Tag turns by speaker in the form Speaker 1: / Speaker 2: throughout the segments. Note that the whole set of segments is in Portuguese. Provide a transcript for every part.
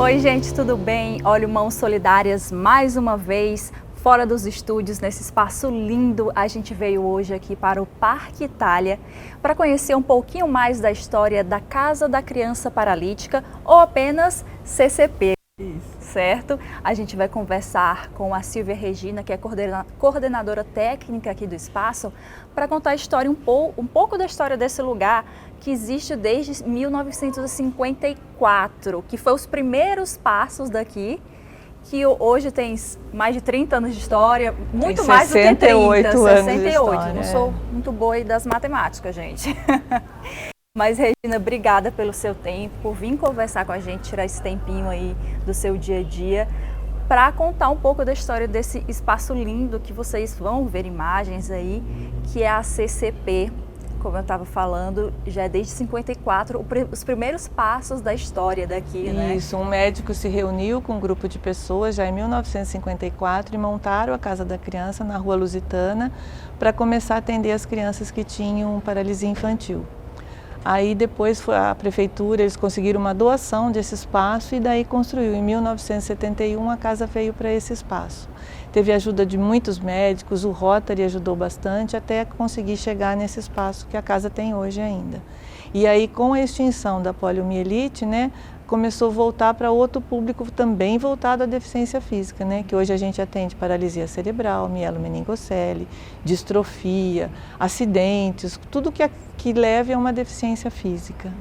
Speaker 1: Oi, gente, tudo bem? Olha, o Mãos Solidárias mais uma vez, fora dos estúdios, nesse espaço lindo. A gente veio hoje aqui para o Parque Itália para conhecer um pouquinho mais da história da Casa da Criança Paralítica, ou apenas CCP. Certo? A gente vai conversar com a Silvia Regina, que é coordenadora técnica aqui do espaço, para contar a história, um pouco da história desse lugar que existe desde 1954, que foi os primeiros passos daqui, que hoje tem mais de 30 anos de história, muito mais do que 30, 68. Não sou muito boa aí das matemáticas, gente. Mas, Regina, obrigada pelo seu tempo, por vir conversar com a gente, tirar esse tempinho aí do seu dia a dia, para contar um pouco da história desse espaço lindo que vocês vão ver imagens aí, que é a CCP, como eu estava falando, já é desde 54, os primeiros passos da história daqui, né?
Speaker 2: Isso, um médico se reuniu com um grupo de pessoas já em 1954 e montaram a Casa da Criança na Rua Lusitana para começar a atender as crianças que tinham paralisia infantil. Aí depois a prefeitura, eles conseguiram uma doação desse espaço e daí construiu. Em 1971 a casa veio para esse espaço. Teve ajuda de muitos médicos, o Rotary ajudou bastante até conseguir chegar nesse espaço que a casa tem hoje ainda. E aí com a extinção da poliomielite, né, começou a voltar para outro público também voltado à deficiência física, né? Que hoje a gente atende paralisia cerebral, mielomeningocele, distrofia, acidentes, tudo que leve a uma deficiência física.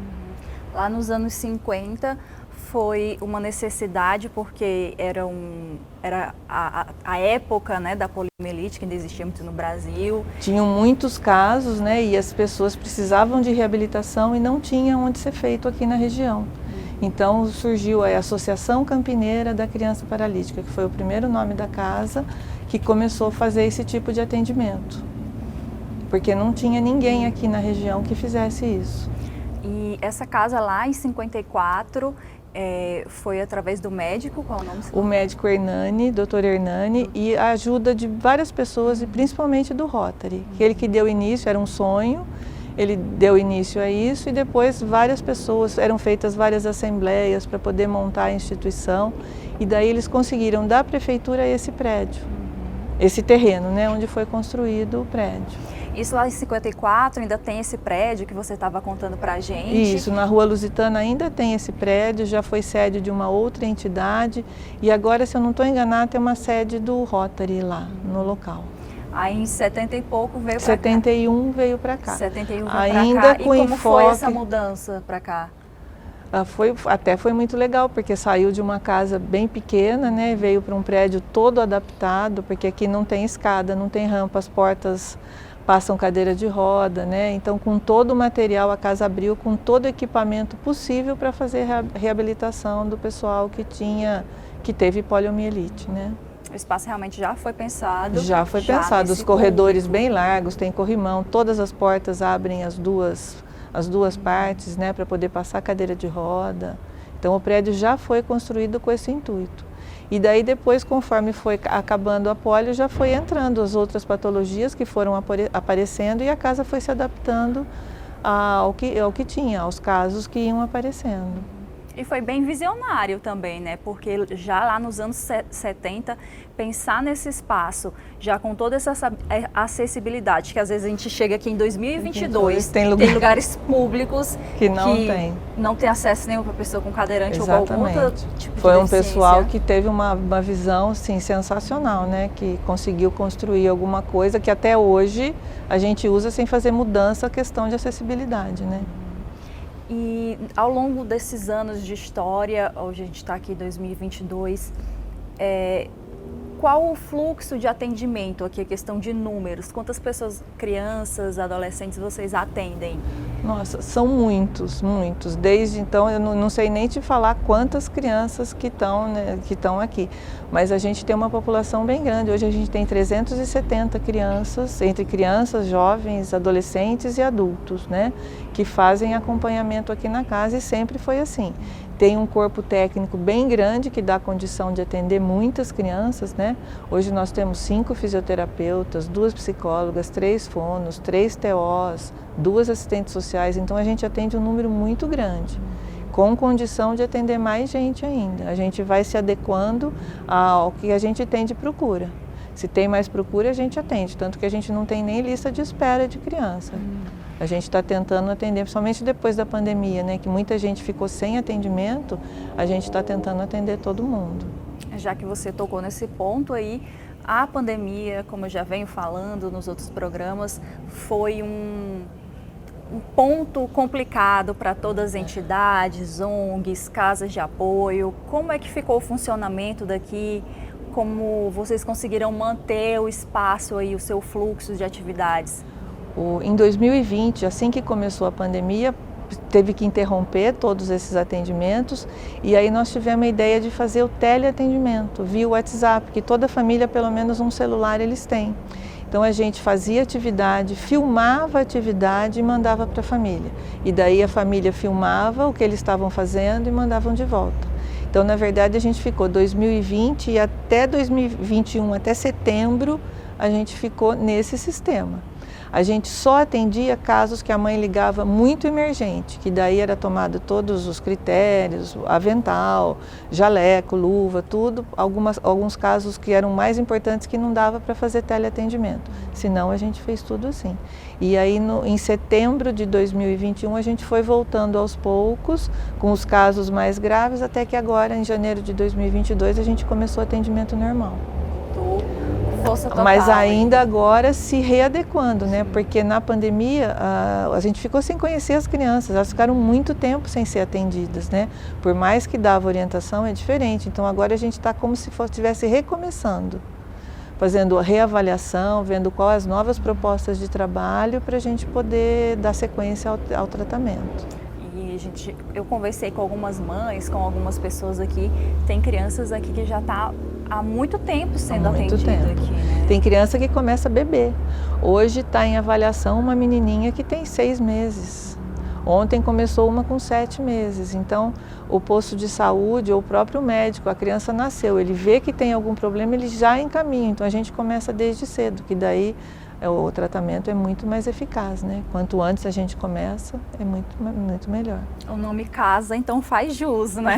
Speaker 1: Lá nos anos 50 foi uma necessidade porque era a época, né, da poliomielite, que ainda existia muito no Brasil.
Speaker 2: Tinham muitos casos, né, e as pessoas precisavam de reabilitação e não tinha onde ser feito aqui na região. Então surgiu a Associação Campineira da Criança Paralítica, que foi o primeiro nome da casa, que começou a fazer esse tipo de atendimento. Porque não tinha ninguém aqui na região que fizesse isso.
Speaker 1: E essa casa lá em 54 foi através do médico, qual é o nome?
Speaker 2: O médico Hernani, Dr. Hernani, e a ajuda de várias pessoas, e principalmente do Rotary. Ele que deu início, era um sonho. Ele deu início a isso e depois várias pessoas, eram feitas várias assembleias para poder montar a instituição e daí eles conseguiram da prefeitura esse prédio, esse terreno, né, onde foi construído o prédio.
Speaker 1: Isso lá em 54 ainda tem esse prédio que você estava contando para a gente?
Speaker 2: Isso, na Rua Lusitana ainda tem esse prédio, já foi sede de uma outra entidade e agora, se eu não estou enganada, tem uma sede do Rotary lá no local.
Speaker 1: Aí em 70 e pouco veio para cá.
Speaker 2: 71 veio para cá.
Speaker 1: 71 veio
Speaker 2: ainda
Speaker 1: para cá.
Speaker 2: Com
Speaker 1: e como
Speaker 2: enfoque...
Speaker 1: foi essa mudança para cá?
Speaker 2: Foi muito legal, porque saiu de uma casa bem pequena, né, veio para um prédio todo adaptado, porque aqui não tem escada, não tem rampa, as portas passam cadeira de roda, né, então com todo o material a casa abriu com todo o equipamento possível para fazer a reabilitação do pessoal que teve poliomielite, né.
Speaker 1: O espaço realmente já foi pensado?
Speaker 2: Já foi pensado, os corredores bem largos, tem corrimão, todas as portas abrem as duas partes, né, para poder passar cadeira de roda. Então o prédio já foi construído com esse intuito. E daí depois, conforme foi acabando a polio, já foi entrando as outras patologias que foram aparecendo e a casa foi se adaptando ao que tinha, aos casos que iam aparecendo.
Speaker 1: E foi bem visionário também, né? Porque já lá nos anos 70, pensar nesse espaço, já com toda essa acessibilidade, que às vezes a gente chega aqui em 2022, tem lugares públicos que não tem acesso nenhum para pessoa com cadeirante. Exatamente. Ou algum outro tipo de
Speaker 2: Foi um pessoal que teve uma visão assim, sensacional, né? Que conseguiu construir alguma coisa que até hoje a gente usa sem fazer mudança a questão de acessibilidade, né?
Speaker 1: E ao longo desses anos de história, hoje a gente está aqui em 2022, qual o fluxo de atendimento aqui, a questão de números? Quantas pessoas, crianças, adolescentes, vocês atendem?
Speaker 2: Nossa, são muitos. Desde então, eu não sei nem te falar quantas crianças que estão aqui. Mas a gente tem uma população bem grande. Hoje a gente tem 370 crianças, entre crianças, jovens, adolescentes e adultos, né? Que fazem acompanhamento aqui na casa e sempre foi assim. Tem um corpo técnico bem grande que dá condição de atender muitas crianças, né? Hoje nós temos 5 fisioterapeutas, 2 psicólogas, 3 fonos, 3 TOs, 2 assistentes sociais, então a gente atende um número muito grande. com condição de atender mais gente ainda. A gente vai se adequando ao que a gente tem de procura. Se tem mais procura, a gente atende, tanto que a gente não tem nem lista de espera de criança. A gente está tentando atender, principalmente depois da pandemia, né, que muita gente ficou sem atendimento, a gente está tentando atender todo mundo.
Speaker 1: Já que você tocou nesse ponto aí, a pandemia, como eu já venho falando nos outros programas, foi um ponto complicado para todas as entidades, ONGs, casas de apoio. Como é que ficou o funcionamento daqui? Como vocês conseguiram manter o espaço aí, o seu fluxo de atividades?
Speaker 2: Em 2020, assim que começou a pandemia, teve que interromper todos esses atendimentos e aí nós tivemos a ideia de fazer o teleatendimento via WhatsApp, que toda família, pelo menos um celular, eles têm. Então a gente fazia atividade, filmava a atividade e mandava para a família. E daí a família filmava o que eles estavam fazendo e mandavam de volta. Então, na verdade, a gente ficou 2020 e até 2021, até setembro, a gente ficou nesse sistema. A gente só atendia casos que a mãe ligava muito emergente, que daí era tomado todos os critérios, avental, jaleco, luva, tudo. Alguns casos que eram mais importantes que não dava para fazer teleatendimento. Senão a gente fez tudo assim. E aí em setembro de 2021 a gente foi voltando aos poucos, com os casos mais graves, até que agora em janeiro de 2022 a gente começou o atendimento normal.
Speaker 1: Total,
Speaker 2: mas ainda agora se readequando, né? Porque na pandemia a gente ficou sem conhecer as crianças, elas ficaram muito tempo sem ser atendidas, né? Por mais que dava orientação, é diferente. Então agora a gente está como se estivesse recomeçando, fazendo a reavaliação, vendo quais as novas propostas de trabalho para a gente poder dar sequência ao tratamento.
Speaker 1: E eu conversei com algumas mães, com algumas pessoas aqui, tem crianças aqui que já está há muito tempo sendo atendida aqui, né?
Speaker 2: Tem criança que começa a beber. Hoje está em avaliação uma menininha que tem 6 meses. Ontem começou uma com 7 meses. Então, o posto de saúde ou o próprio médico, a criança nasceu, ele vê que tem algum problema, ele já encaminha. Então, a gente começa desde cedo, que daí o tratamento é muito mais eficaz, né? Quanto antes a gente começa, é muito melhor.
Speaker 1: O nome casa, então, faz jus, né?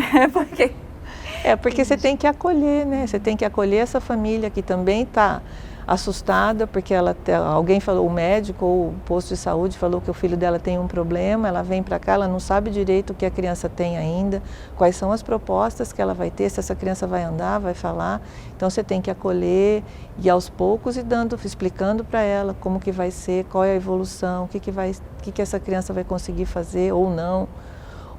Speaker 2: Porque você tem que acolher, né? Você tem que acolher essa família que também está assustada, porque alguém falou, o médico ou o posto de saúde falou que o filho dela tem um problema, ela vem para cá, ela não sabe direito o que a criança tem ainda, quais são as propostas que ela vai ter, se essa criança vai andar, vai falar. Então você tem que acolher e aos poucos explicando para ela como que vai ser, qual é a evolução, o que essa criança vai conseguir fazer ou não.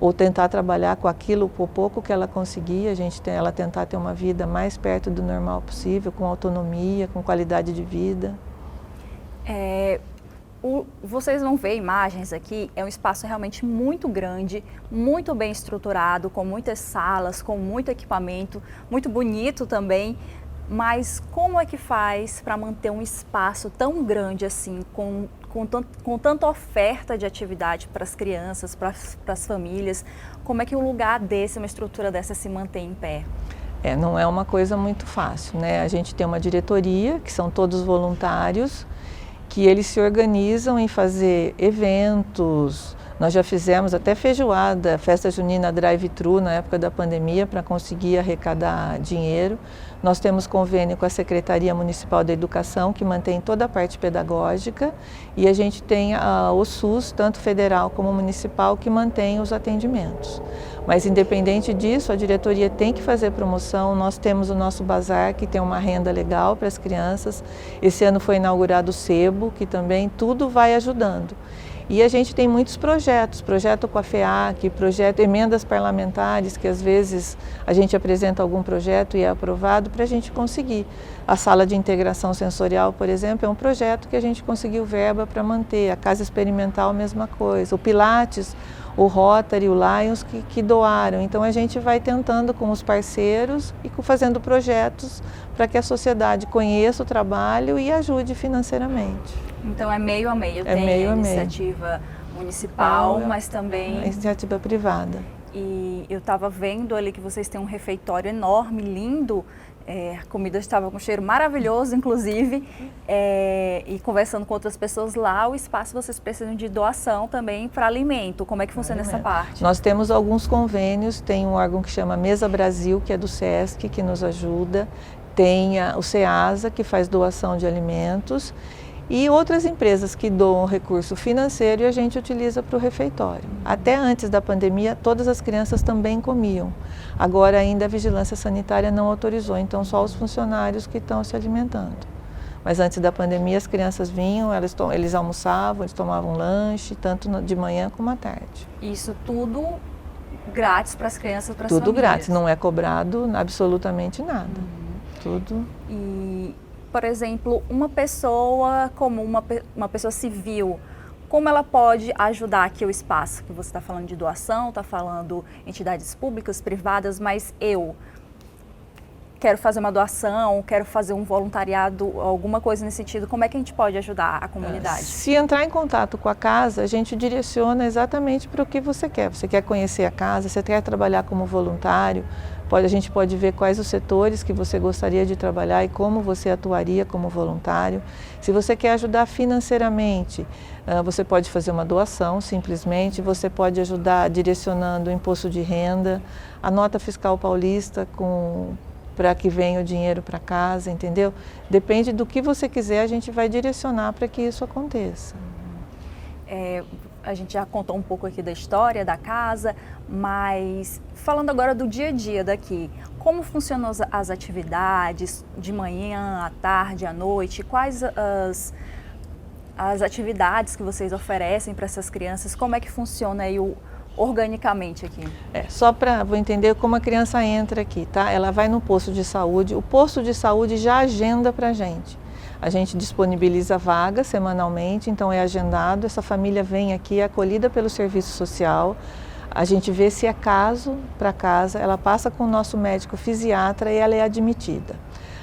Speaker 2: Ou tentar trabalhar com aquilo, por pouco que ela conseguir, ela tentar ter uma vida mais perto do normal possível, com autonomia, com qualidade de vida.
Speaker 1: Vocês vão ver imagens aqui, é um espaço realmente muito grande, muito bem estruturado, com muitas salas, com muito equipamento, muito bonito também. Mas como é que faz para manter um espaço tão grande assim, com tanta oferta de atividade para as crianças, para as famílias? Como é que um lugar desse, uma estrutura dessa se mantém em pé?
Speaker 2: Não é uma coisa muito fácil, né? A gente tem uma diretoria, que são todos voluntários, que eles se organizam em fazer eventos. Nós já fizemos até feijoada, festa junina drive-thru na época da pandemia para conseguir arrecadar dinheiro. Nós temos convênio com a Secretaria Municipal da Educação, que mantém toda a parte pedagógica, e a gente tem o SUS, tanto federal como municipal, que mantém os atendimentos. Mas independente disso, a diretoria tem que fazer promoção. Nós temos o nosso bazar, que tem uma renda legal para as crianças. Esse ano foi inaugurado o Sebo, que também tudo vai ajudando. E a gente tem muitos projeto com a FEAC, emendas parlamentares, que às vezes a gente apresenta algum projeto e é aprovado para a gente conseguir. A sala de integração sensorial, por exemplo, é um projeto que a gente conseguiu verba para manter. A casa experimental, a mesma coisa. O Pilates, o Rotary, o Lions que doaram. Então a gente vai tentando com os parceiros e fazendo projetos para que a sociedade conheça o trabalho e ajude financeiramente.
Speaker 1: Então é meio a meio, tem a iniciativa municipal, mas também
Speaker 2: a iniciativa privada.
Speaker 1: E eu estava vendo ali que vocês têm um refeitório enorme, lindo, A comida estava com cheiro maravilhoso, inclusive, e conversando com outras pessoas lá, o espaço vocês precisam de doação também para alimento. Como é que funciona essa parte?
Speaker 2: Nós temos alguns convênios, tem um órgão que chama Mesa Brasil, que é do SESC, que nos ajuda, tem o SEASA, que faz doação de alimentos, e outras empresas que doam recurso financeiro e a gente utiliza para o refeitório. Até antes da pandemia, todas as crianças também comiam. Agora ainda a vigilância sanitária não autorizou, então só os funcionários que estão se alimentando. Mas antes da pandemia as crianças vinham, eles almoçavam, eles tomavam lanche, tanto de manhã como à tarde.
Speaker 1: Isso tudo grátis para as crianças, para as famílias?
Speaker 2: Tudo grátis, não é cobrado absolutamente nada. Tudo.
Speaker 1: E, por exemplo, uma pessoa comum, uma pessoa civil, como ela pode ajudar aqui o espaço? Que você está falando de doação, está falando entidades públicas, privadas, mas eu quero fazer uma doação, quero fazer um voluntariado, alguma coisa nesse sentido, como é que a gente pode ajudar a comunidade?
Speaker 2: Se entrar em contato com a casa, a gente direciona exatamente para o que você quer. Você quer conhecer a casa, você quer trabalhar como voluntário, a gente pode ver quais os setores que você gostaria de trabalhar e como você atuaria como voluntário. Se você quer ajudar financeiramente, você pode fazer uma doação simplesmente, você pode ajudar direcionando o imposto de renda, a nota fiscal paulista para que venha o dinheiro para casa, entendeu? Depende do que você quiser, a gente vai direcionar para que isso aconteça.
Speaker 1: A gente já contou um pouco aqui da história da casa, mas falando agora do dia a dia daqui, como funcionam as atividades de manhã, à tarde, à noite? Quais as atividades que vocês oferecem para essas crianças? Como é que funciona aí organicamente aqui?
Speaker 2: Vou entender como a criança entra aqui, tá? Ela vai no posto de saúde, o posto de saúde já agenda para a gente. A gente disponibiliza vaga semanalmente, então é agendado, essa família vem aqui, é acolhida pelo serviço social, a gente vê se é caso para casa, ela passa com o nosso médico fisiatra e ela é admitida.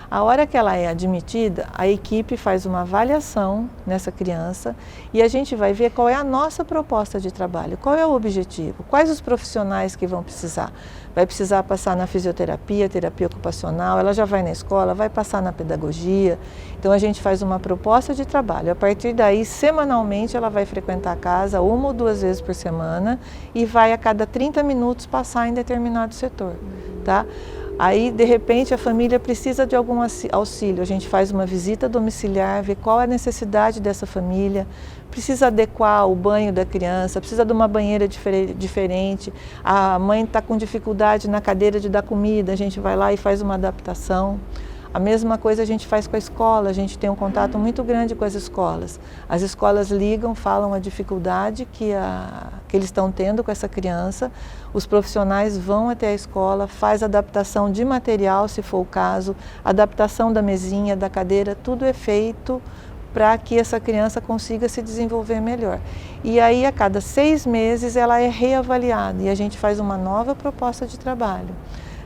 Speaker 2: A hora que ela é admitida, a equipe faz uma avaliação nessa criança e a gente vai ver qual é a nossa proposta de trabalho, qual é o objetivo, quais os profissionais que vão precisar. Vai precisar passar na fisioterapia, terapia ocupacional, ela já vai na escola, vai passar na pedagogia. Então a gente faz uma proposta de trabalho. A partir daí, semanalmente, ela vai frequentar a casa 1 ou 2 vezes por semana e vai a cada 30 minutos passar em determinado setor, tá? Aí, de repente, a família precisa de algum auxílio. A gente faz uma visita domiciliar, vê qual é a necessidade dessa família, precisa adequar o banho da criança, precisa de uma banheira diferente, a mãe está com dificuldade na cadeira de dar comida, a gente vai lá e faz uma adaptação. A mesma coisa a gente faz com a escola, a gente tem um contato muito grande com as escolas. As escolas ligam, falam a dificuldade que eles estão tendo com essa criança, os profissionais vão até a escola, faz adaptação de material, se for o caso, adaptação da mesinha, da cadeira, tudo é feito para que essa criança consiga se desenvolver melhor. E aí, a cada 6 meses, ela é reavaliada e a gente faz uma nova proposta de trabalho.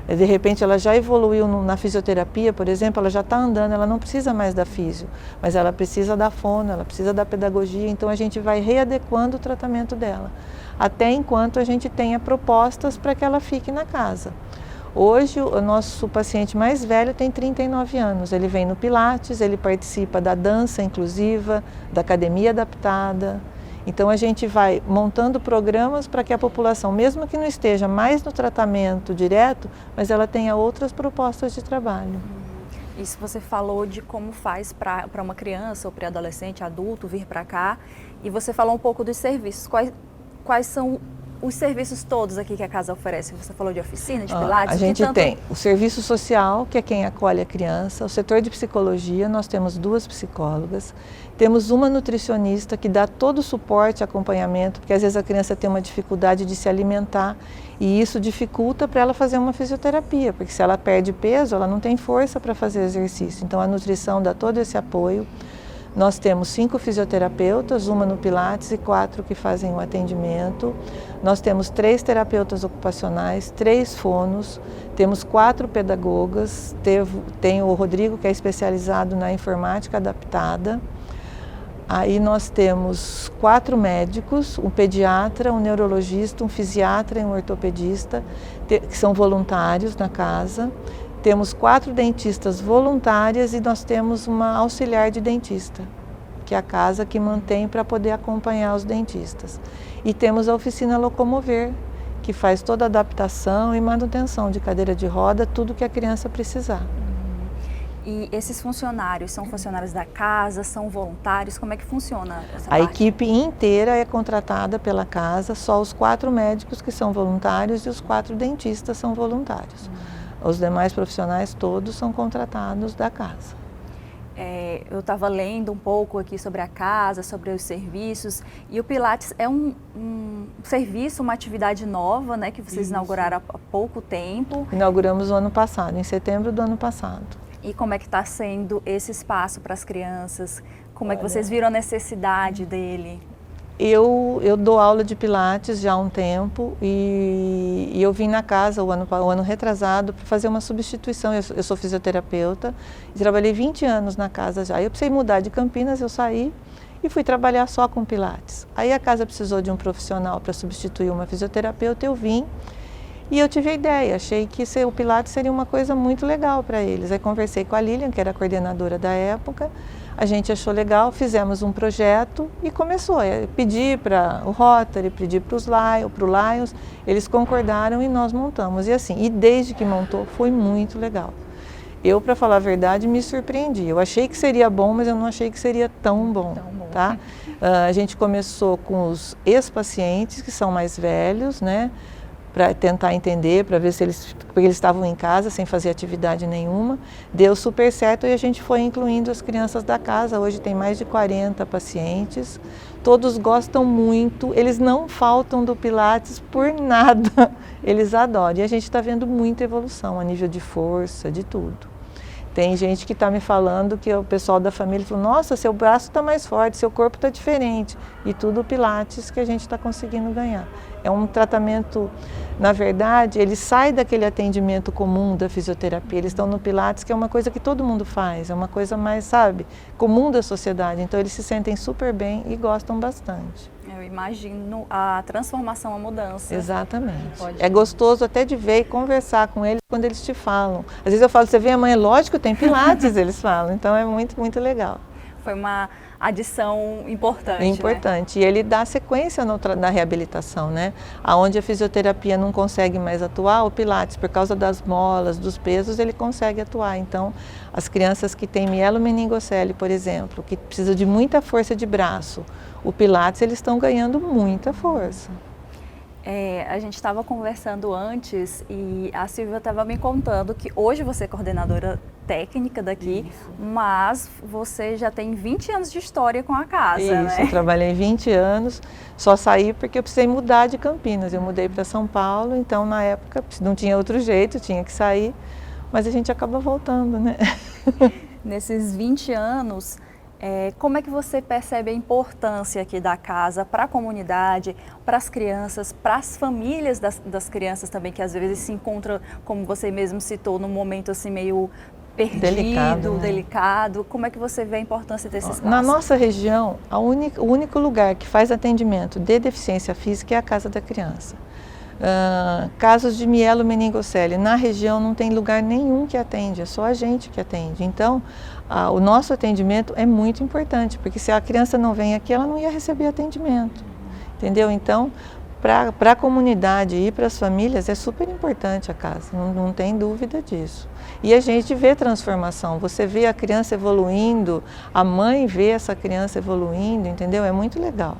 Speaker 2: De repente ela já evoluiu na fisioterapia, por exemplo, ela já está andando, ela não precisa mais da físio, mas ela precisa da fono, ela precisa da pedagogia, então a gente vai readequando o tratamento dela, até enquanto a gente tenha propostas para que ela fique na casa. Hoje o nosso paciente mais velho tem 39 anos, ele vem no Pilates, ele participa da dança inclusiva, da academia adaptada. Então a gente vai montando programas para que a população, mesmo que não esteja mais no tratamento direto, mas ela tenha outras propostas de trabalho.
Speaker 1: Isso você falou de como faz para uma criança ou pré-adolescente, adulto vir para cá, e você falou um pouco dos serviços. Quais são os serviços todos aqui que a casa oferece? Você falou de oficina, de pilates?
Speaker 2: A gente tem o serviço social, que é quem acolhe a criança, o setor de psicologia, nós temos 2 psicólogas, temos uma nutricionista que dá todo o suporte, acompanhamento, porque às vezes a criança tem uma dificuldade de se alimentar e isso dificulta para ela fazer uma fisioterapia, porque se ela perde peso, ela não tem força para fazer exercício. Então a nutrição dá todo esse apoio. Nós temos 5 fisioterapeutas, uma no Pilates e 4 que fazem o atendimento. Nós temos 3 terapeutas ocupacionais, 3 fonos, temos 4 pedagogas, tem o Rodrigo, que é especializado na informática adaptada. Aí nós temos 4 médicos, um pediatra, um neurologista, um fisiatra e um ortopedista, que são voluntários na casa. Temos 4 dentistas voluntárias e nós temos uma auxiliar de dentista, que é a casa que mantém para poder acompanhar os dentistas. E temos a oficina Locomover, que faz toda a adaptação e manutenção de cadeira de roda, tudo que a criança precisar.
Speaker 1: E esses funcionários são funcionários da casa, são voluntários? Como é que funciona essa
Speaker 2: parte? A equipe inteira é contratada pela casa, só os 4 médicos que são voluntários e os 4 dentistas são voluntários. Os demais profissionais todos são contratados da casa.
Speaker 1: Eu estava lendo um pouco aqui sobre a casa, sobre os serviços, e o Pilates é um serviço, uma atividade nova, né, que vocês inauguraram há pouco tempo.
Speaker 2: Inauguramos no ano passado, em setembro do ano passado.
Speaker 1: E como é que está sendo esse espaço para as crianças? Como é que vocês viram a necessidade dele?
Speaker 2: Eu dou aula de Pilates já há um tempo e eu vim na casa o ano retrasado para fazer uma substituição. Eu sou fisioterapeuta e trabalhei 20 anos na casa já. Eu precisei mudar de Campinas, eu saí e fui trabalhar só com Pilates. Aí a casa precisou de um profissional para substituir uma fisioterapeuta, eu vim e eu tive a ideia, achei que o Pilates seria uma coisa muito legal para eles. Aí conversei com a Lilian, que era a coordenadora da época. A gente achou legal, fizemos um projeto e começou. Pedi para o Rotary, pedi para o Lions, eles concordaram e nós montamos. E assim, desde que montou foi muito legal. Eu, para falar a verdade, me surpreendi. Eu achei que seria bom, mas eu não achei que seria tão bom. Tá? A gente começou com os ex-pacientes, que são mais velhos, né? Para tentar entender, para ver se porque eles estavam em casa sem fazer atividade nenhuma. Deu super certo e a gente foi incluindo as crianças da casa. Hoje tem mais de 40 pacientes, todos gostam muito, eles não faltam do Pilates por nada, eles adoram. E a gente está vendo muita evolução a nível de força, de tudo. Tem gente que está me falando que o pessoal da família falou, nossa, seu braço está mais forte, seu corpo está diferente. E tudo o Pilates que a gente está conseguindo ganhar. É um tratamento, na verdade, ele sai daquele atendimento comum da fisioterapia. Eles estão no Pilates, que é uma coisa que todo mundo faz, é uma coisa mais, sabe, comum da sociedade. Então eles se sentem super bem e gostam bastante.
Speaker 1: Eu imagino a transformação, a mudança.
Speaker 2: Exatamente. É gostoso até de ver e conversar com eles quando eles te falam. Às vezes eu falo, você vem amanhã, lógico, tem Pilates, eles falam. Então é muito, muito legal.
Speaker 1: Foi uma adição importante.
Speaker 2: Importante. Né? E ele dá sequência na reabilitação, né? Aonde a fisioterapia não consegue mais atuar, o Pilates, por causa das molas, dos pesos, ele consegue atuar. Então, as crianças que têm mielomeningocele, por exemplo, que precisam de muita força de braço, o Pilates, eles estão ganhando muita força.
Speaker 1: A gente estava conversando antes e a Silvia estava me contando que hoje você é coordenadora técnica daqui, mas você já tem 20 anos de história com a casa,
Speaker 2: né? Eu trabalhei 20 anos, só saí porque eu precisei mudar de Campinas. Eu mudei para São Paulo, então na época não tinha outro jeito, tinha que sair, mas a gente acaba voltando, né?
Speaker 1: Nesses 20 anos, como é que você percebe a importância aqui da casa para a comunidade, para as crianças, para as famílias das crianças também, que às vezes se encontram, como você mesmo citou, num momento assim meio perdido, delicado. Como é que você vê a importância desse espaço?
Speaker 2: Na nossa região, o único lugar que faz atendimento de deficiência física é a Casa da Criança. Casos de mielomeningocele, na região não tem lugar nenhum que atende, é só a gente que atende. Então, o nosso atendimento é muito importante, porque se a criança não vem aqui, ela não ia receber atendimento, entendeu? Então, para a comunidade e para as famílias é super importante a casa, não tem dúvida disso. E a gente vê transformação, você vê a criança evoluindo, a mãe vê essa criança evoluindo, entendeu? É muito legal.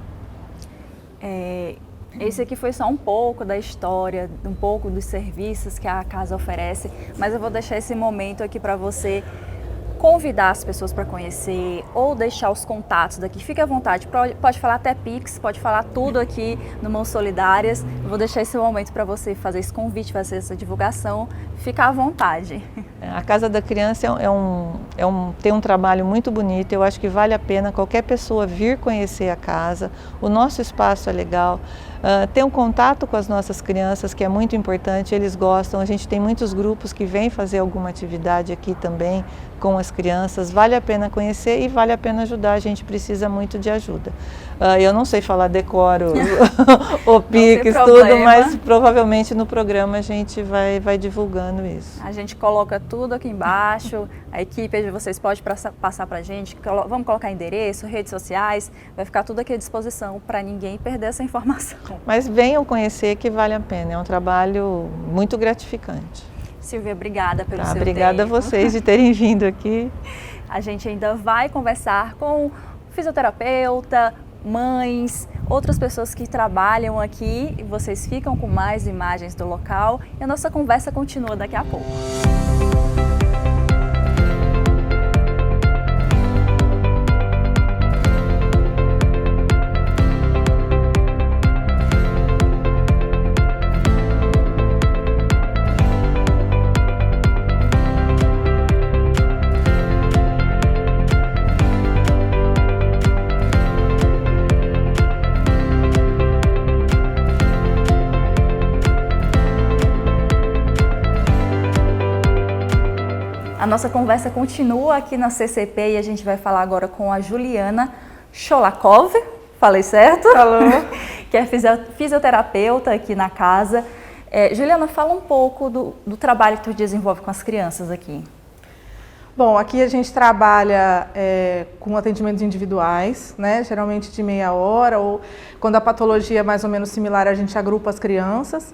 Speaker 1: Esse aqui foi só um pouco da história, um pouco dos serviços que a casa oferece, mas eu vou deixar esse momento aqui para você convidar as pessoas para conhecer ou deixar os contatos daqui. Fique à vontade, pode falar até Pix, pode falar tudo aqui no Mãos Solidárias. Eu vou deixar esse momento para você fazer esse convite, fazer essa divulgação. Fica à vontade.
Speaker 2: A Casa da Criança tem um trabalho muito bonito, eu acho que vale a pena qualquer pessoa vir conhecer a casa. O nosso espaço é legal. Ter um contato com as nossas crianças, que é muito importante, eles gostam. A gente tem muitos grupos que vêm fazer alguma atividade aqui também com as crianças. Vale a pena conhecer e vale a pena ajudar, a gente precisa muito de ajuda. Eu não sei falar decoro, o Pix, tudo, tudo, mas provavelmente no programa a gente vai divulgando isso.
Speaker 1: A gente coloca tudo aqui embaixo, a equipe de vocês pode passar pra gente, vamos colocar endereço, redes sociais, vai ficar tudo aqui à disposição para ninguém perder essa informação.
Speaker 2: Mas venham conhecer que vale a pena, é um trabalho muito gratificante.
Speaker 1: Silvia, obrigada pelo seu tempo.
Speaker 2: Obrigada a vocês de terem vindo aqui.
Speaker 1: A gente ainda vai conversar com fisioterapeuta, mães, outras pessoas que trabalham aqui, e vocês ficam com mais imagens do local e a nossa conversa continua daqui a pouco. A nossa conversa continua aqui na CCP e a gente vai falar agora com a Juliana Cholakov, falei certo?
Speaker 2: Falou.
Speaker 1: Que é fisioterapeuta aqui na casa. Juliana, fala um pouco do trabalho que tu desenvolve com as crianças aqui.
Speaker 3: Bom, aqui a gente trabalha com atendimentos individuais, né? Geralmente de meia hora, ou quando a patologia é mais ou menos similar, a gente agrupa as crianças.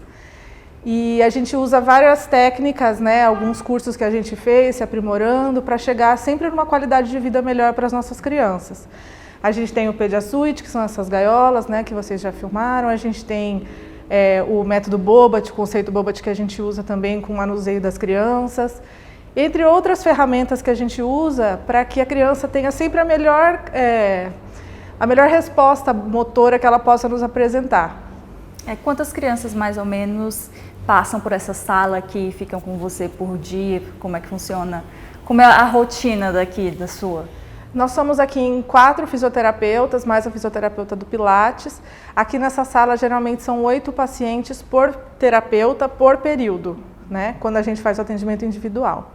Speaker 3: E a gente usa várias técnicas, né, alguns cursos que a gente fez, se aprimorando, para chegar sempre numa qualidade de vida melhor para as nossas crianças. A gente tem o Pediasuite, que são essas gaiolas, né, que vocês já filmaram. A gente tem o método Bobat, o conceito Bobat, que a gente usa também com o manuseio das crianças. Entre outras ferramentas que a gente usa para que a criança tenha sempre a melhor resposta motora que ela possa nos apresentar.
Speaker 1: Quantas crianças, mais ou menos, passam por essa sala aqui, ficam com você por dia? Como é que funciona? Como é a rotina daqui, da sua?
Speaker 3: Nós somos aqui em 4 fisioterapeutas, mais a fisioterapeuta do Pilates. Aqui nessa sala, geralmente, são 8 pacientes por terapeuta, por período, né? Quando a gente faz o atendimento individual.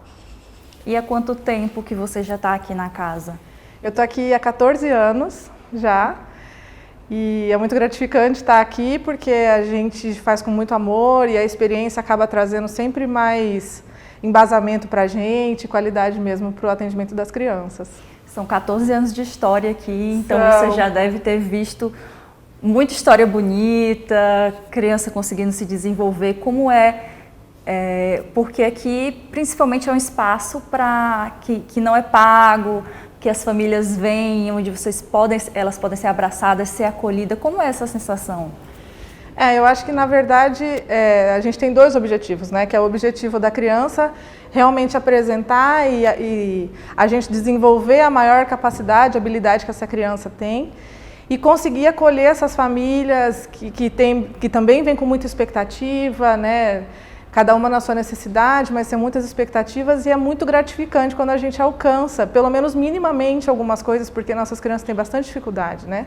Speaker 1: E há quanto tempo que você já está aqui na casa?
Speaker 3: Eu estou aqui há 14 anos já. E é muito gratificante estar aqui porque a gente faz com muito amor e a experiência acaba trazendo sempre mais embasamento para a gente, qualidade mesmo para o atendimento das crianças.
Speaker 1: São 14 anos de história aqui, então você já deve ter visto muita história bonita, criança conseguindo se desenvolver. Como porque aqui principalmente é um espaço que não é pago, que as famílias vêm, onde elas podem ser abraçadas, ser acolhidas. Como é essa sensação?
Speaker 3: Eu acho que, na verdade, a gente tem 2 objetivos, né? Que é o objetivo da criança realmente apresentar e a gente desenvolver a maior capacidade, habilidade que essa criança tem e conseguir acolher essas famílias que também vêm com muita expectativa, né? Cada uma na sua necessidade, mas tem muitas expectativas e é muito gratificante quando a gente alcança, pelo menos minimamente, algumas coisas, porque nossas crianças têm bastante dificuldade, né?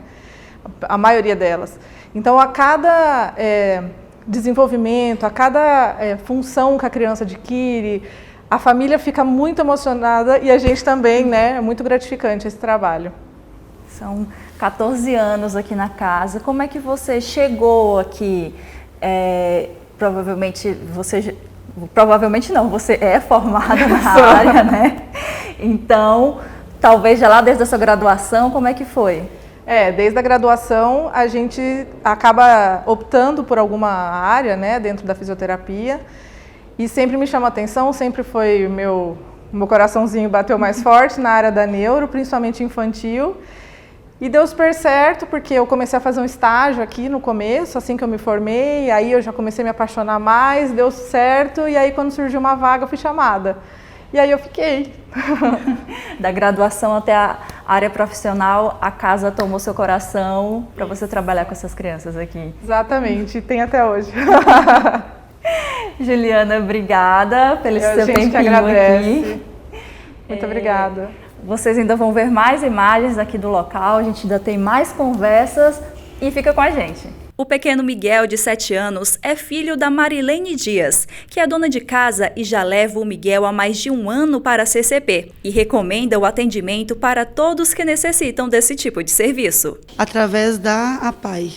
Speaker 3: A maioria delas. Então, a cada desenvolvimento, a cada função que a criança adquire, a família fica muito emocionada e a gente também, né? É muito gratificante esse trabalho.
Speaker 1: São 14 anos aqui na casa. Como é que você chegou aqui? Provavelmente não, você é formada na área, né? Então, talvez já lá desde a sua graduação, como é que foi?
Speaker 3: Desde a graduação a gente acaba optando por alguma área, né, dentro da fisioterapia e sempre me chama a atenção, sempre foi meu coraçãozinho bateu mais forte na área da neuro, principalmente infantil. E deu super certo, porque eu comecei a fazer um estágio aqui no começo, assim que eu me formei, aí eu já comecei a me apaixonar mais, deu certo, e aí quando surgiu uma vaga eu fui chamada. E aí eu fiquei.
Speaker 1: Da graduação até a área profissional, a casa tomou seu coração para você trabalhar com essas crianças aqui.
Speaker 3: Exatamente, tem até hoje.
Speaker 1: Juliana, obrigada pelo seu tempinho aqui.
Speaker 3: Muito obrigada.
Speaker 1: Vocês ainda vão ver mais imagens aqui do local, a gente ainda tem mais conversas e fica com a gente.
Speaker 4: O pequeno Miguel, de 7 anos, é filho da Marilene Dias, que é dona de casa e já leva o Miguel há mais de 1 ano para a CCP e recomenda o atendimento para todos que necessitam desse tipo de serviço.
Speaker 5: Através da APAI,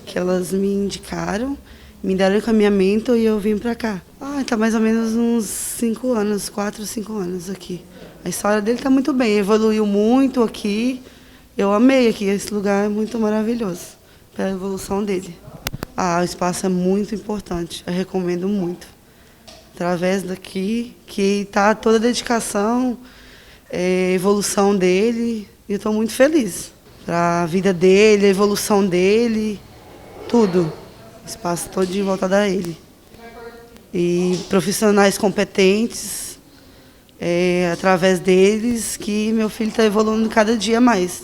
Speaker 5: que elas me indicaram me deram encaminhamento e eu vim para cá. Tá mais ou menos uns 5 anos, 4, 5 anos aqui. A história dele está muito bem, evoluiu muito aqui. Eu amei aqui, esse lugar é muito maravilhoso, pela evolução dele. O espaço é muito importante, eu recomendo muito. Através daqui, que está toda a dedicação, evolução dele, e eu estou muito feliz. Para a vida dele, a evolução dele, tudo. O espaço todo de volta a ele. E profissionais competentes, através deles, que meu filho está evoluindo cada dia mais.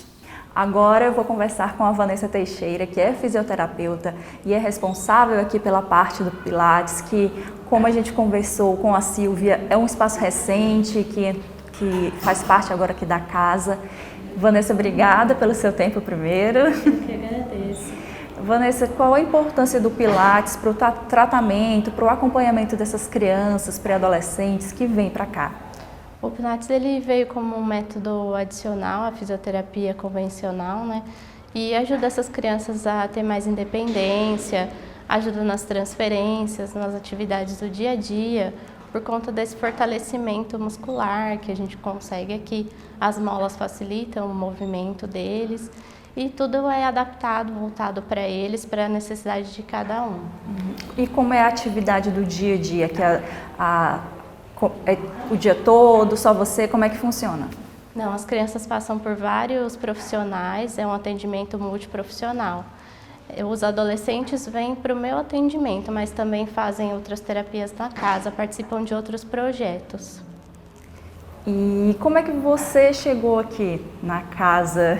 Speaker 1: Agora eu vou conversar com a Vanessa Teixeira, que é fisioterapeuta e é responsável aqui pela parte do Pilates, que, como a gente conversou com a Silvia, é um espaço recente, que faz parte agora aqui da casa. Vanessa, obrigada pelo seu tempo primeiro.
Speaker 6: Eu que agradeço.
Speaker 1: Vanessa, qual a importância do Pilates para o tratamento, para o acompanhamento dessas crianças, pré-adolescentes que vêm para cá?
Speaker 6: O Pilates ele veio como um método adicional à fisioterapia convencional, né? E ajuda essas crianças a ter mais independência, ajuda nas transferências, nas atividades do dia a dia, por conta desse fortalecimento muscular que a gente consegue aqui. As molas facilitam o movimento deles e tudo é adaptado, voltado para eles, para a necessidade de cada um.
Speaker 1: E como é a atividade do dia a dia, que é o dia todo, só você, como é que funciona?
Speaker 6: Não, as crianças passam por vários profissionais, é um atendimento multiprofissional. Os adolescentes vêm para o meu atendimento, mas também fazem outras terapias na casa, participam de outros projetos.
Speaker 1: E como é que você chegou aqui na casa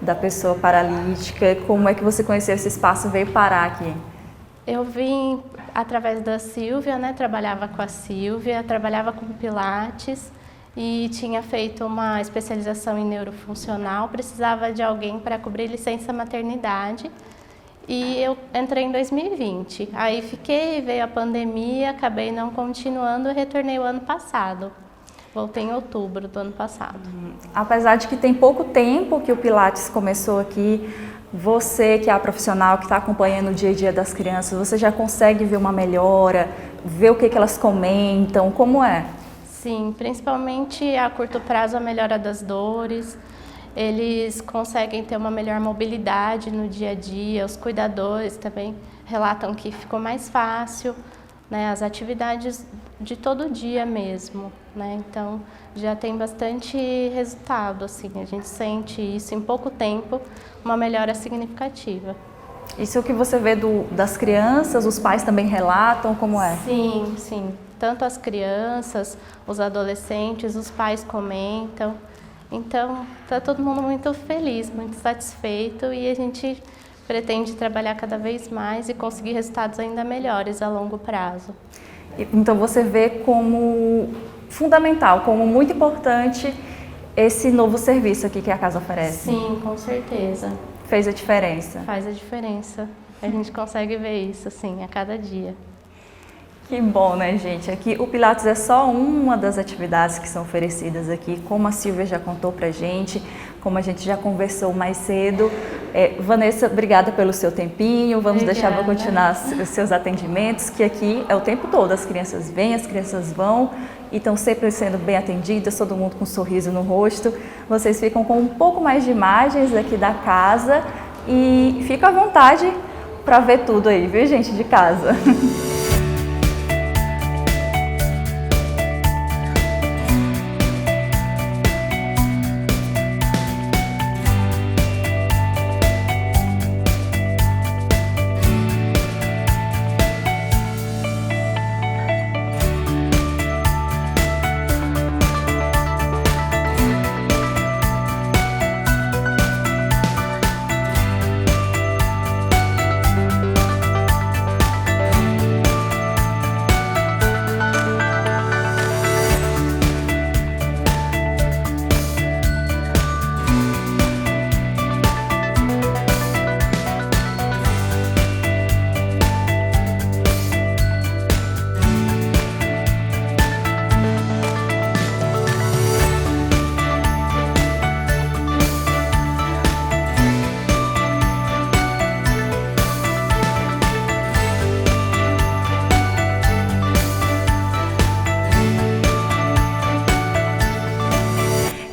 Speaker 1: da pessoa paralítica? Como é que você conheceu esse espaço e veio parar aqui?
Speaker 6: Eu vim através da Silvia, né? Trabalhava com a Silvia, trabalhava com Pilates e tinha feito uma especialização em neurofuncional, precisava de alguém para cobrir licença maternidade e eu entrei em 2020. Aí veio a pandemia, acabei não continuando e retornei o ano passado. Voltei em outubro do ano passado.
Speaker 1: Apesar de que tem pouco tempo que o Pilates começou aqui, você que é a profissional que está acompanhando o dia a dia das crianças, você já consegue ver uma melhora, ver o que elas comentam, como é?
Speaker 6: Sim, principalmente a curto prazo a melhora das dores, eles conseguem ter uma melhor mobilidade no dia a dia, os cuidadores também relatam que ficou mais fácil, né, as atividades de todo dia mesmo, né? Então já tem bastante resultado, assim, a gente sente isso em pouco tempo, uma melhora significativa.
Speaker 1: Isso é o que você vê das crianças, os pais também relatam, como é?
Speaker 6: Sim, sim, tanto as crianças, os adolescentes, os pais comentam, então está todo mundo muito feliz, muito satisfeito e a gente pretende trabalhar cada vez mais e conseguir resultados ainda melhores a longo prazo.
Speaker 1: Então você vê como fundamental, como muito importante esse novo serviço aqui que a casa oferece?
Speaker 6: Sim, com certeza.
Speaker 1: Fez a diferença?
Speaker 6: Faz a diferença. A gente consegue ver isso, assim, a cada dia.
Speaker 1: Que bom, né, gente? Aqui o Pilates é só uma das atividades que são oferecidas aqui, como a Silvia já contou pra gente, como a gente já conversou mais cedo. Vanessa, obrigada pelo seu tempinho, vamos deixar para continuar os seus atendimentos, que aqui é o tempo todo, as crianças vêm, as crianças vão e estão sempre sendo bem atendidas, todo mundo com um sorriso no rosto. Vocês ficam com um pouco mais de imagens aqui da casa e fica à vontade para ver tudo aí, viu, gente, de casa?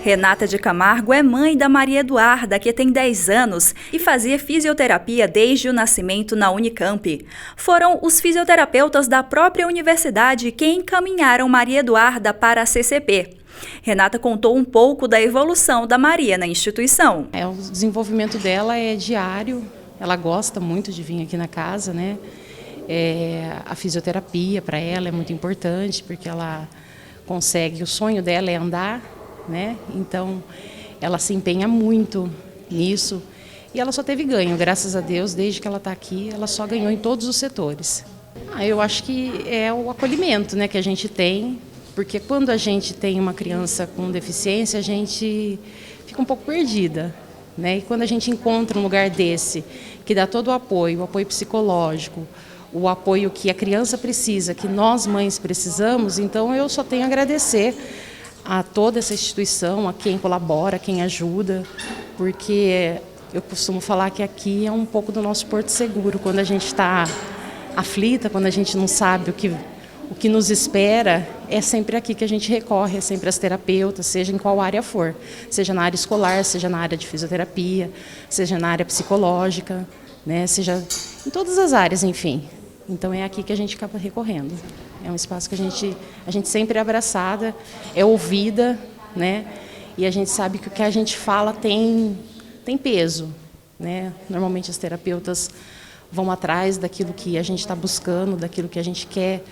Speaker 4: Renata de Camargo é mãe da Maria Eduarda, que tem 10 anos e fazia fisioterapia desde o nascimento na Unicamp. Foram os fisioterapeutas da própria universidade que encaminharam Maria Eduarda para a CCP. Renata contou um pouco da evolução da Maria na instituição.
Speaker 7: O desenvolvimento dela é diário, ela gosta muito de vir aqui na casa, né? A fisioterapia para ela é muito importante, porque ela consegue, o sonho dela é andar, né? Então ela se empenha muito nisso e ela só teve ganho, graças a Deus, desde que ela está aqui, ela só ganhou em todos os setores. Eu acho que é o acolhimento, né, que a gente tem, porque quando a gente tem uma criança com deficiência, a gente fica um pouco perdida, né? E quando a gente encontra um lugar desse, que dá todo o apoio psicológico, o apoio que a criança precisa, que nós mães precisamos, então eu só tenho a agradecer a toda essa instituição, a quem colabora, quem ajuda, porque eu costumo falar que aqui é um pouco do nosso porto seguro, quando a gente está aflita, quando a gente não sabe o que nos espera, é sempre aqui que a gente recorre, é sempre às terapeutas, seja em qual área for, seja na área escolar, seja na área de fisioterapia, seja na área psicológica, né, seja em todas as áreas, enfim. Então é aqui que a gente acaba recorrendo. É um espaço que a gente sempre é abraçada, é ouvida, né, e a gente sabe que o que a gente fala tem peso, né. Normalmente as terapeutas vão atrás daquilo que a gente está buscando, daquilo que a gente quer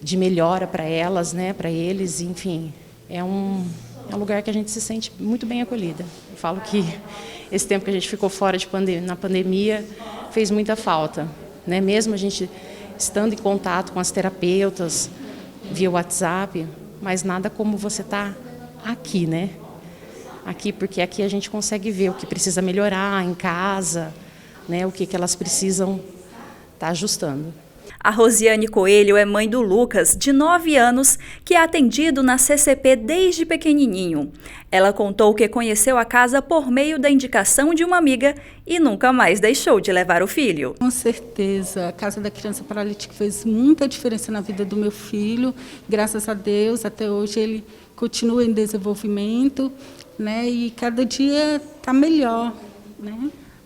Speaker 7: de melhora para elas, né, para eles, enfim, é um lugar que a gente se sente muito bem acolhida. Eu falo que esse tempo que a gente ficou fora na pandemia fez muita falta, né, mesmo a gente estando em contato com as terapeutas via WhatsApp, mas nada como você tá aqui, né, aqui, porque aqui a gente consegue ver o que precisa melhorar em casa, né, o que elas precisam estar ajustando.
Speaker 4: A Rosiane Coelho é mãe do Lucas, de 9 anos, que é atendido na CCP desde pequenininho. Ela contou que conheceu a casa por meio da indicação de uma amiga e nunca mais deixou de levar o filho.
Speaker 8: Com certeza, a Casa da Criança Paralítica fez muita diferença na vida do meu filho. Graças a Deus, até hoje ele continua em desenvolvimento, né? E cada dia está melhor, né?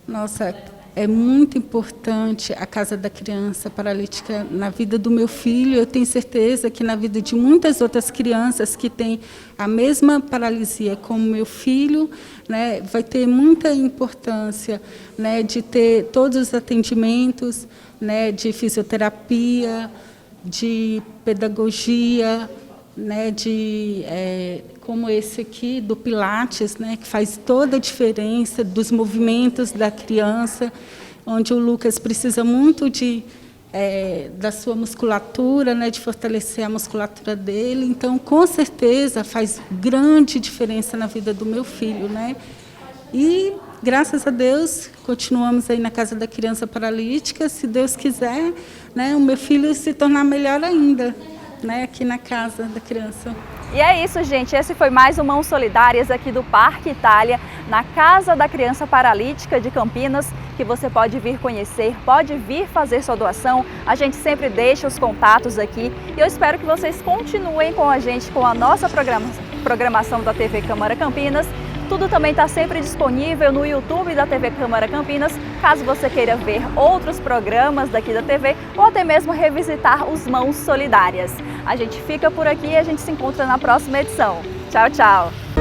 Speaker 8: Nossa, é muito importante a Casa da Criança Paralítica na vida do meu filho. Eu tenho certeza que na vida de muitas outras crianças que têm a mesma paralisia como meu filho, né, vai ter muita importância, né, de ter todos os atendimentos, né, de fisioterapia, de pedagogia, né, como esse aqui do Pilates, né, que faz toda a diferença dos movimentos da criança, onde o Lucas precisa muito da sua musculatura, né, de fortalecer a musculatura dele. Então, com certeza, faz grande diferença na vida do meu filho, né? E, graças a Deus, continuamos aí na Casa da Criança Paralítica. Se Deus quiser, né, o meu filho se tornar melhor ainda, né, aqui na Casa da Criança.
Speaker 1: E é isso, gente. Esse foi mais um Mãos Solidárias aqui do Parque Itália, na Casa da Criança Paralítica de Campinas, que você pode vir conhecer, pode vir fazer sua doação. A gente sempre deixa os contatos aqui e eu espero que vocês continuem com a gente, com a nossa programação da TV Câmara Campinas. Tudo também está sempre disponível no YouTube da TV Câmara Campinas, caso você queira ver outros programas daqui da TV ou até mesmo revisitar os Mãos Solidárias. A gente fica por aqui e a gente se encontra na próxima edição. Tchau, tchau!